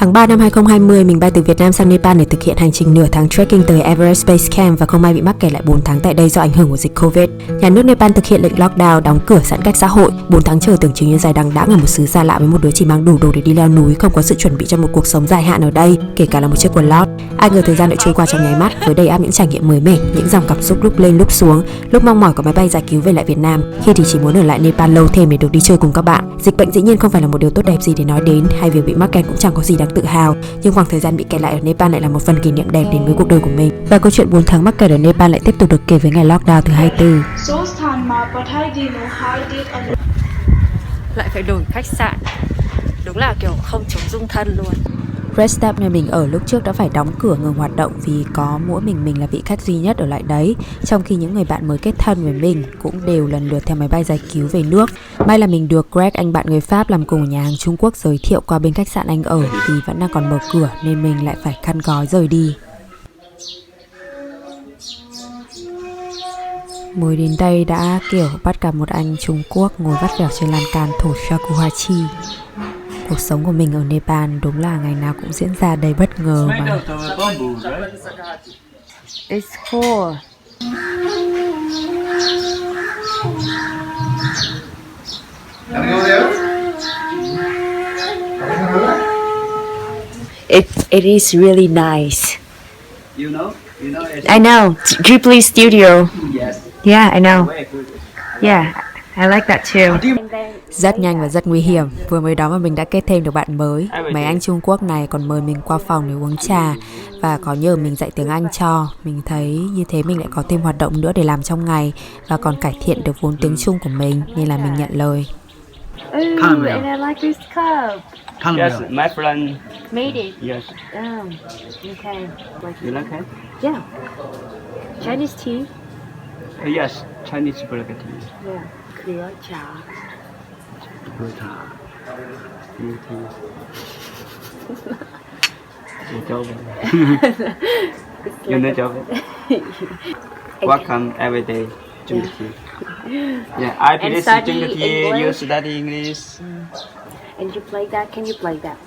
Tháng 3 năm 2020, mình bay từ Việt Nam sang Nepal để thực hiện hành trình nửa tháng trekking tới Everest Base Camp và không may bị mắc kẹt lại 4 tháng tại đây do ảnh hưởng của dịch Covid. Nhà nước Nepal thực hiện lệnh lockdown, đóng cửa, giãn cách xã hội. 4 tháng trời tưởng chừng như dài đằng đẵng ở một xứ xa lạ với một đứa chỉ mang đủ đồ để đi leo núi, không có sự chuẩn bị cho một cuộc sống dài hạn ở đây, kể cả là một chiếc quần lót. Ai ngờ thời gian lại trôi qua trong nháy mắt với đầy ắp những trải nghiệm mới mẻ, những dòng cảm xúc lúc lên lúc xuống, lúc mong mỏi có máy bay giải cứu về lại Việt Nam, khi thì chỉ muốn ở lại Nepal lâu thêm để được đi chơi cùng các bạn. Dịch bệnh dĩ nhiên không phải là một điều tốt đẹp gì để nói đến, hay việc bị mắc kẹt cũng chẳng có gì đáng tự hào, nhưng khoảng thời gian bị kẹt lại ở Nepal lại là một phần kỷ niệm đẹp đến với cuộc đời của mình. Và câu chuyện 4 tháng mắc kẹt ở Nepal lại tiếp tục được kể với ngày lockdown thứ 24. Lại phải đổi khách sạn, đúng là kiểu không chống dung thân luôn. Rest stop nơi mình ở lúc trước đã phải đóng cửa ngừng hoạt động vì có mỗi mình là vị khách duy nhất ở lại đấy, trong khi những người bạn mới kết thân với mình cũng đều lần lượt theo máy bay giải cứu về nước. May là mình được Greg, anh bạn người Pháp làm cùng ở nhà hàng Trung Quốc, giới thiệu qua bên khách sạn anh ở vì vẫn đang còn mở cửa nên mình lại phải khăn gói rời đi. Mới đến đây đã kiểu bắt gặp một anh Trung Quốc ngồi vắt vẻo trên lan can thổi shakuhachi. Cuộc sống của mình ở Nepal đúng là ngày nào cũng diễn ra đầy bất ngờ mà. It's cool. It is really nice. You know I know. Ghibli Studio. yes. Yeah, I know. Yeah, I like that too. Rất nhanh và rất nguy hiểm. Vừa mới đó mà mình đã kết thêm được bạn mới. Mấy anh Trung Quốc này còn mời mình qua phòng để uống trà và có nhờ mình dạy tiếng Anh cho. Mình thấy như thế mình lại có thêm hoạt động nữa để làm trong ngày và còn cải thiện được vốn tiếng Trung của mình, nên là mình nhận lời. Ooh, and I like this cup. Yes, my friend. Made it. Yes. Okay. You like it? Yeah. Chinese tea. Yes, Chinese black tea. Yeah. Clear trà. Good tea. Good tea. You know You know job. Welcome every day. Drink tea. Yeah, I finish drink tea. English. You study English. And you play that? Can you play that?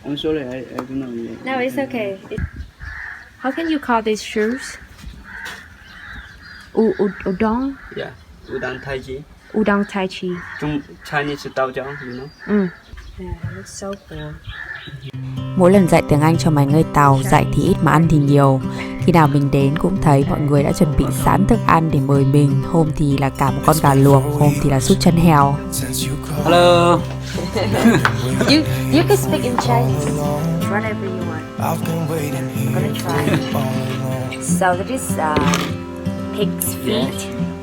I'm sorry, I don't know. No, it's okay. How can you call these shoes? Udon? Yeah, udon tai chi. Udon tai chi. Chinese doujang, you know. Yeah, it's so cool. Mỗi lần dạy tiếng Anh cho mấy người Tàu, dạy thì ít mà ăn thì nhiều. Khi nào mình đến cũng thấy mọi người đã chuẩn bị sẵn thức ăn để mời mình. Hôm thì là cả một con gà luộc, hôm thì là súp chân heo. Hello. You can speak in Chinese, whatever you want. I'm gonna try. So this is pig's feet.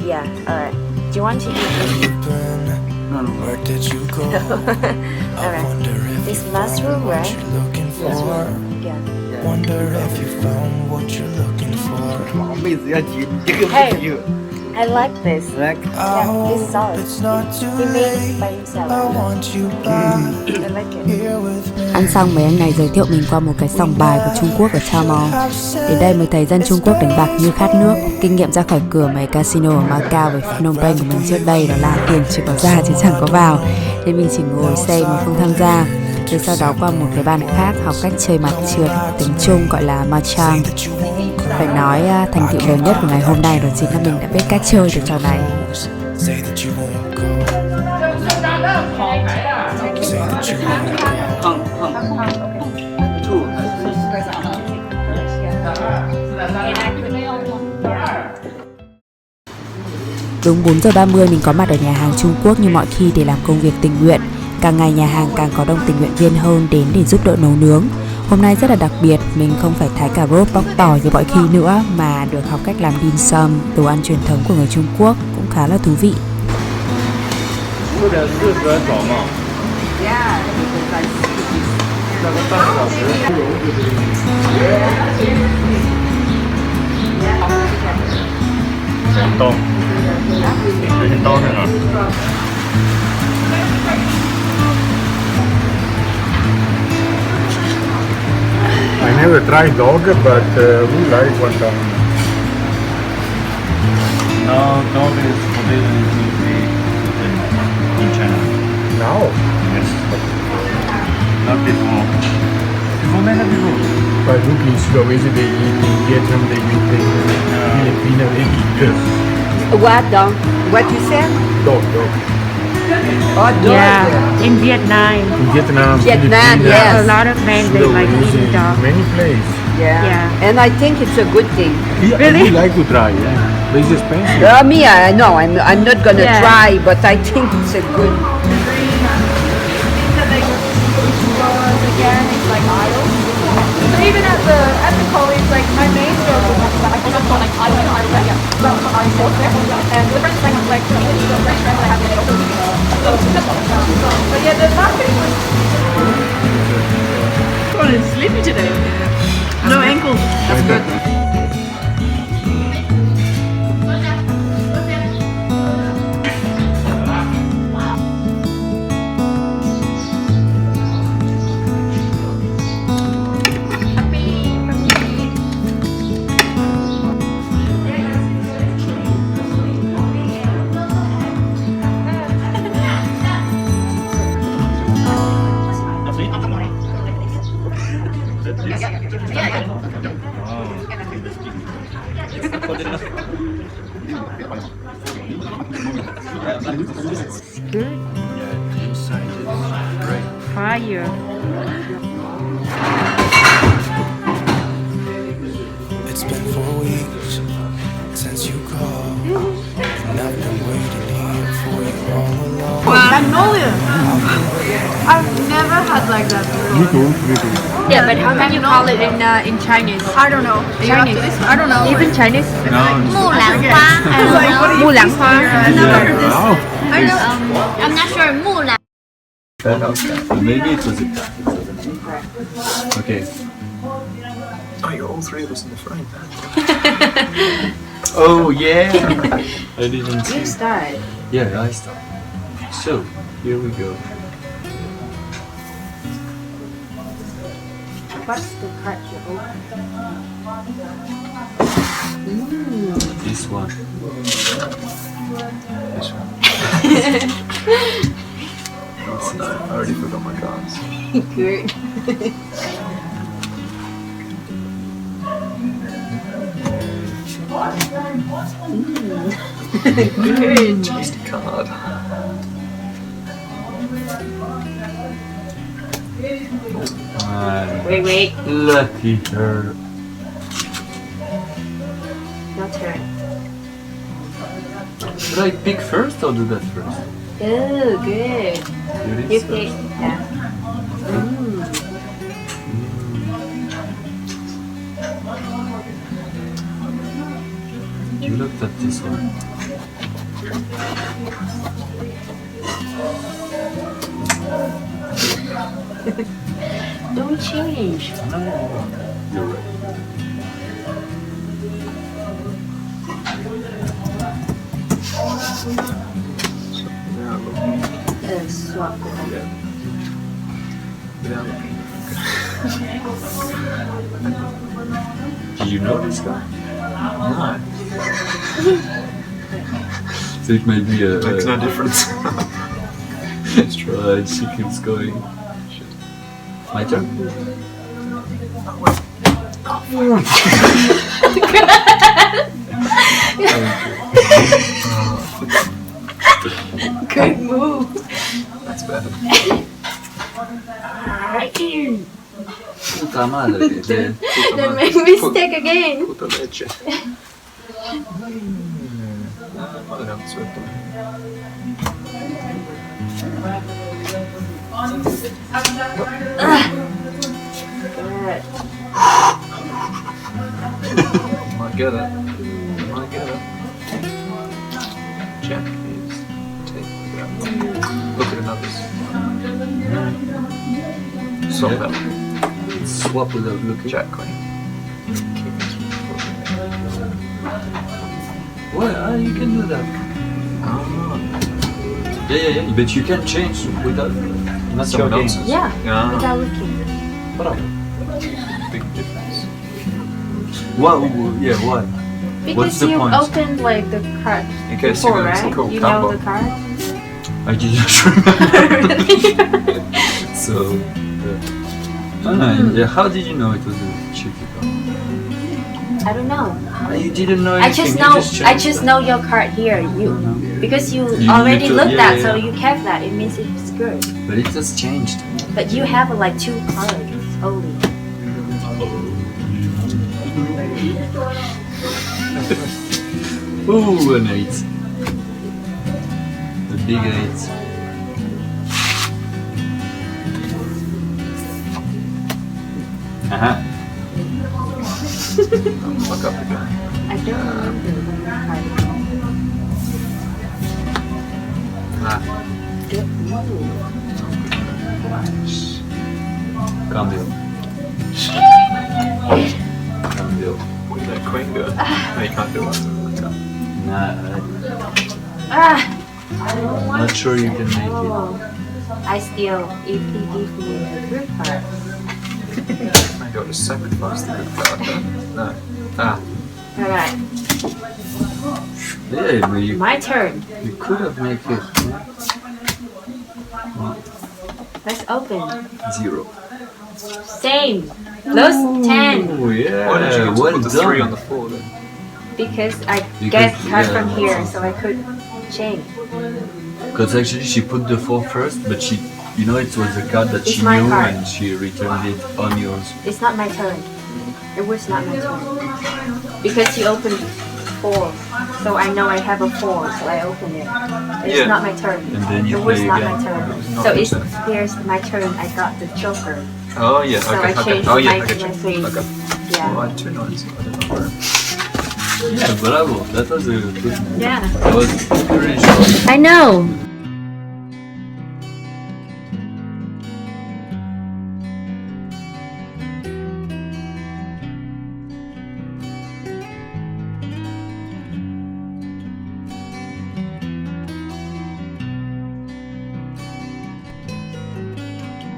Yeah. Alright. Do you want to eat it? No. Alright. This mushroom, right? Mushroom. Yeah. Wonder if you found what you're looking for. Hey. I like this. Like, Yeah, this sauce. He made it by himself. I like it. Ăn xong mấy anh này giới thiệu mình qua một cái sòng bài của Trung Quốc ở Chamon. Đến đây mới thấy dân Trung Quốc đánh bạc như khát nước. Kinh nghiệm ra khỏi cửa mấy casino ở Macau với Phnom Penh của mình trước đây đó là tiền chỉ có ra chứ chẳng có vào. Nên mình chỉ ngồi xem mà không tham gia. Rồi sau đó qua một cái bàn khác học cách chơi mặt trượt, tiếng Trung gọi là mahjong. Phải nói thành tựu lớn nhất của ngày hôm nay đó chính là mình đã biết cách chơi được trò này. Đúng 4 giờ 30 mình có mặt ở nhà hàng Trung Quốc như mọi khi để làm công việc tình nguyện. Càng ngày nhà hàng càng có đông tình nguyện viên hơn đến để giúp đỡ nấu nướng. Hôm nay rất là đặc biệt, mình không phải thái cà rốt bóc tỏi như mọi khi nữa mà được học cách làm dimsum, đồ ăn truyền thống của người Trung Quốc, cũng khá là thú vị. I never tried dog, but we like wonton. No, dog is forbidden to be in China. Now, Yes. Not before. Before many people. but look in Sulawesi they eat, in Vietnam they eat, in Philippines they eat this. What dog? What you said? Dog. Oh, dog. Yeah, in Vietnam, In Vietnam, Vietnam, Philippines, yes. a lot of men they like Sulawesi, eating dog. many places. Yeah. And I think it's a good thing. Yeah, Really? we like to try, yeah. But it's expensive. Me, I know. I'm not gonna Yeah. try, but I think it's a good. Even at the college, like my main job was that I just got like I and the first thing I was like, the first time I had to go. But yeah, the marketing was. Oh, it's sleepy today. No ankles. That's good. Fire. It's been 4 weeks since you called, and I've been waiting here for you all along. Magnolia. I've never had like that. Me too. Yeah, but how can you call it in Chinese? I don't know. Chinese. I don't know. Even Chinese? Mu Lan Hoa. I don't know. Mu Lan Hoa. I've never heard this. Wow. I know. I'm not sure. Mu Lan. Maybe it was a Okay. Oh, you're all three of us in the frame. Oh yeah. I didn't see. You start. Yeah, I start. So here we go. What's the part you open? This one. This one. Oh no, I already forgot my cards. Good. Just a card. Wait. Lucky her. Your turn. Should I pick first or do that first? Oh, good. Do You this pick. first. Yeah. You looked at this one. Don't change. You're right. swap with them. Yeah. Without looking. Did you know this guy? No. So it might be a... Makes no difference. Let's try. She keeps going. My turn? Good move. That's bad. Puta madre. Don't make mistake again. Puta leche. Madre, suelto. Good. Might get it. Might get it. Jack is take that. Look at another. Swap that. Swap without looking. Jack queen. What? You can do that. Yeah. But you can change without not Someone joking. else's. Yeah, Yeah. without looking. Big difference. What? Yeah, what? Because What's the you point? opened like the card In case before, you got right? a cool You combo. know the card? I didn't remember. So, yeah, how did you know it was a cheeky card? I don't know. You didn't know I anything. just you know. just I changed just that. know your card here. Because you You already took- looked yeah, at, so yeah. you kept that. It means it's good. But it just changed. But you have like 2 cards only. Ooh, an 8. A big 8. Aha. Fuck up again. I don't remember the card. Good move. Cambio. Cambio. Where'd that queen go? No, you can't do that. Nah, Ah! not sure you can make it. Oh. I steal if he gives me a good card. Maybe I'll just sacrifice the good card then. No. Ah. Alright, Yeah, but you my turn. could have made it. Let's open. 0. Same. Lost 10. Oh yeah, Why did you well put the done. 3 on the floor then? Because I Because- get card yeah. from here, so I could change. Because actually she put the 4 first, but she, you know, it was a card that It's she my knew card. and she returned it on yours. It's not my turn. It was not my turn. Because you opened 4. So I know I have a 4, so I open it. It's Yeah. not my turn. And then you It was play not again. my turn. It was not So your it's turn. here's my turn. I got the joker. Oh yeah, So I okay, okay. changed Oh yeah, my- I get my you. face. Okay. Yeah. Oh, I had 2 9s. I don't know where. Yeah, bravo. That was a good move. Yeah. That was very short. I know.